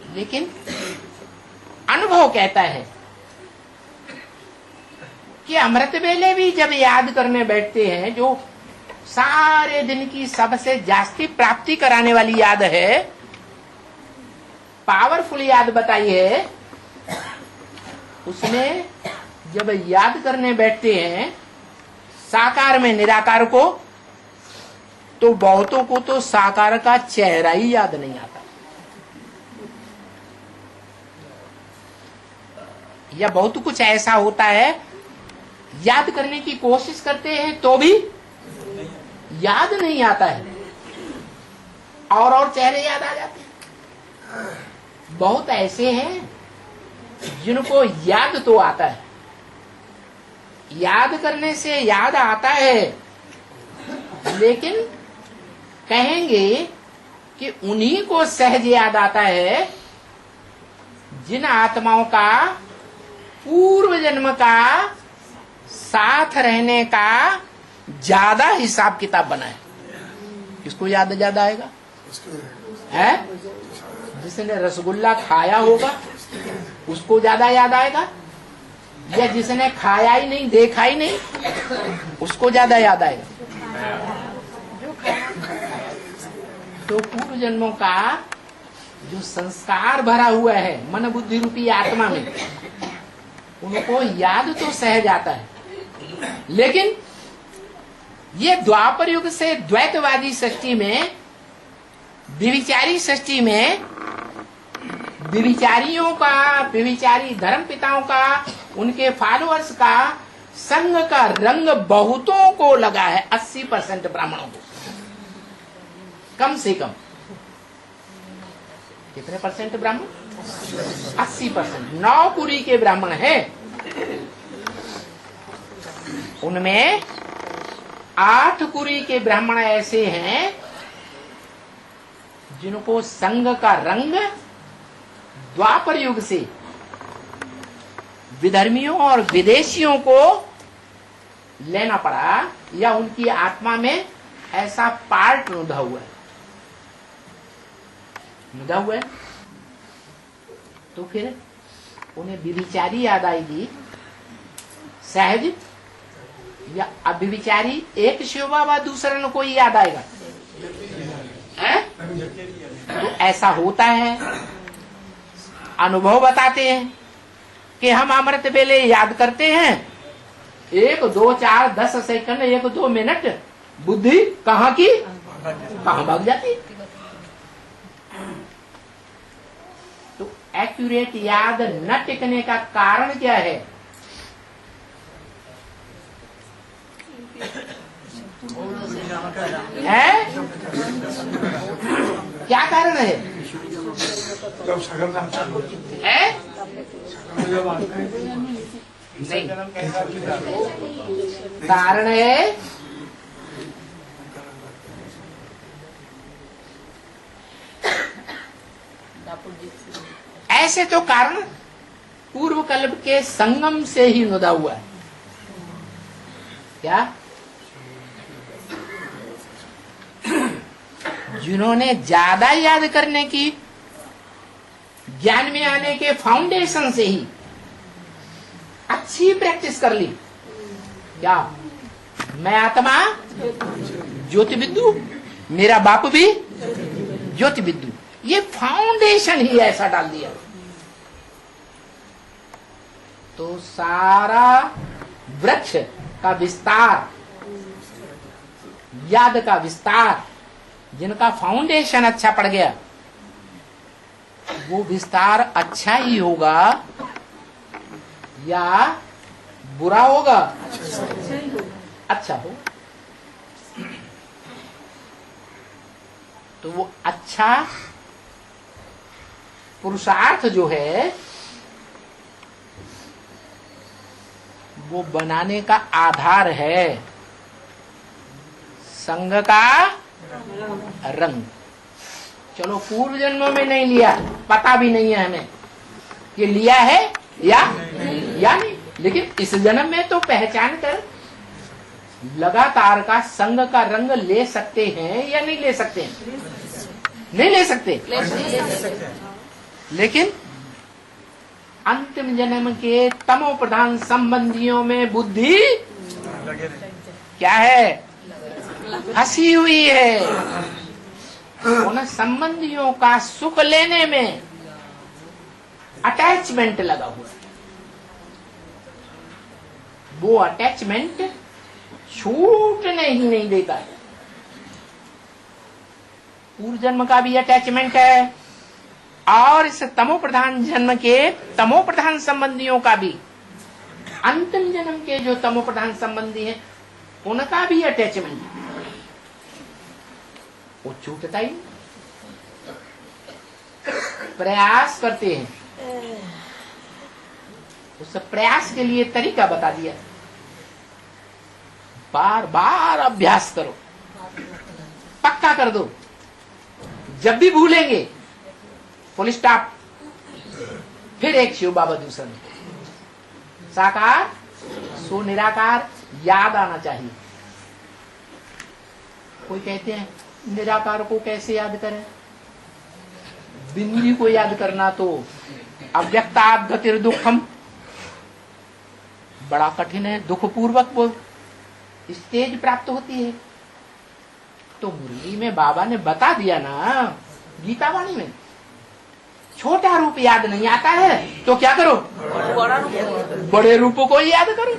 लेकिन अनुभव कहता है कि अमृत वेले भी जब याद करने बैठते हैं, जो सारे दिन की सबसे जास्ती प्राप्ति कराने वाली याद है, पावरफुल याद बताई है, उसमें जब याद करने बैठते हैं साकार में निराकार को, तो बहुतों को तो साकार का चेहरा ही याद नहीं आता, या बहुत कुछ ऐसा होता है याद करने की कोशिश करते हैं तो भी याद नहीं आता है, और चेहरे याद आ जाते हैं। बहुत ऐसे हैं जिनको याद तो आता है, याद करने से याद आता है, लेकिन कहेंगे कि उन्हीं को सहज याद आता है जिन आत्माओं का पूर्व जन्म का साथ रहने का ज्यादा हिसाब किताब बना है। किसको याद ज्यादा आएगा? है जिसने रसगुल्ला खाया होगा उसको ज्यादा याद आएगा, या जिसने खाया ही नहीं देखा ही नहीं उसको ज्यादा याद आएगा? तो पूर्व जन्मों का जो संस्कार भरा हुआ है मन बुद्धि रूपी आत्मा में, उनको याद तो सहज आता है, लेकिन ये द्वापर युग से द्वैतवादी सृष्टि में, विविचारी सृष्टि में, विविचारियों का, विविचारी धर्म पिताओं का, उनके फॉलोअर्स का संग का रंग बहुतों को लगा है। 80% ब्राह्मणों को, कम से कम कितने परसेंट ब्राह्मण? 80%। 9 कुरी के ब्राह्मण हैं, उनमें 8 कुरी के ब्राह्मण ऐसे हैं जिनको संग का रंग द्वापर युग से विधर्मियों और विदेशियों को लेना पड़ा, या उनकी आत्मा में ऐसा पार्ट नुदा हुआ है। तो फिर उन्हें विविचारी याद आएगी सहज, या अभिविचारी एक शिव बाबा दूसरे को कोई याद आएगा? तो ऐसा होता है। अनुभव बताते हैं कि हम अमृत वेले याद करते हैं, 1, 2, 4, 10 सेकंड, 1, 2 मिनट, बुद्धि कहाँ की कहाँ भाग जाती। तो एक्यूरेट याद न टिकने का कारण क्या है? क्या कारण है? नहीं, कारण है ऐसे तो कारण पूर्व कल्प के संगम से ही नुदा हुआ है। क्या? जिन्होंने ज्यादा याद करने की, ज्ञान में आने के फाउंडेशन से ही अच्छी प्रैक्टिस कर ली। क्या? मैं आत्मा ज्योति बिंदु, मेरा बाप भी ज्योति बिंदु, ये फाउंडेशन ही ऐसा डाल दिया, तो सारा वृक्ष का विस्तार, याद का विस्तार, जिनका फाउंडेशन अच्छा पड़ गया, वो विस्तार अच्छा ही होगा या बुरा होगा? अच्छा हो। तो वो अच्छा पुरुषार्थ जो है वो बनाने का आधार है संग का रंग। चलो पूर्व जन्मों में नहीं लिया, पता भी नहीं है हमें कि लिया है या नहीं, लेकिन इस जन्म में तो पहचान कर लगातार का संग का रंग ले सकते हैं या नहीं ले सकते हैं? नहीं ले सकते। लेकिन अंतिम जन्म के तमो प्रधान संबंधियों में बुद्धि क्या है? फंसी हुई है। उन संबंधियों का सुख लेने में अटैचमेंट लगा हुआ है। वो अटैचमेंट छूटने ही नहीं देता है। पूर्व जन्म का भी अटैचमेंट है और इस तमो प्रधान जन्म के तमो प्रधान संबंधियों का भी, अंतिम जन्म के जो तमो प्रधान संबंधी हैं उनका भी अटैचमेंट, वो छूटता ही। प्रयास करते हैं, उस प्रयास के लिए तरीका बता दिया। बार बार अभ्यास करो, पक्का कर दो। जब भी भूलेंगे फुल स्टॉप, फिर एक शिव बाबा दूसरा। साकार सो निराकार याद आना चाहिए। कोई कहते हैं निराकार को कैसे याद करें? बिंदी को याद करना तो अव्यक्तात् गतिर दुखम, बड़ा कठिन है। दुख पूर्वक वो स्टेज प्राप्त होती है। तो मुरली में बाबा ने बता दिया ना, गीता वाणी में, छोटा रूप याद नहीं आता है तो क्या करो? बड़े रूपों को याद करो।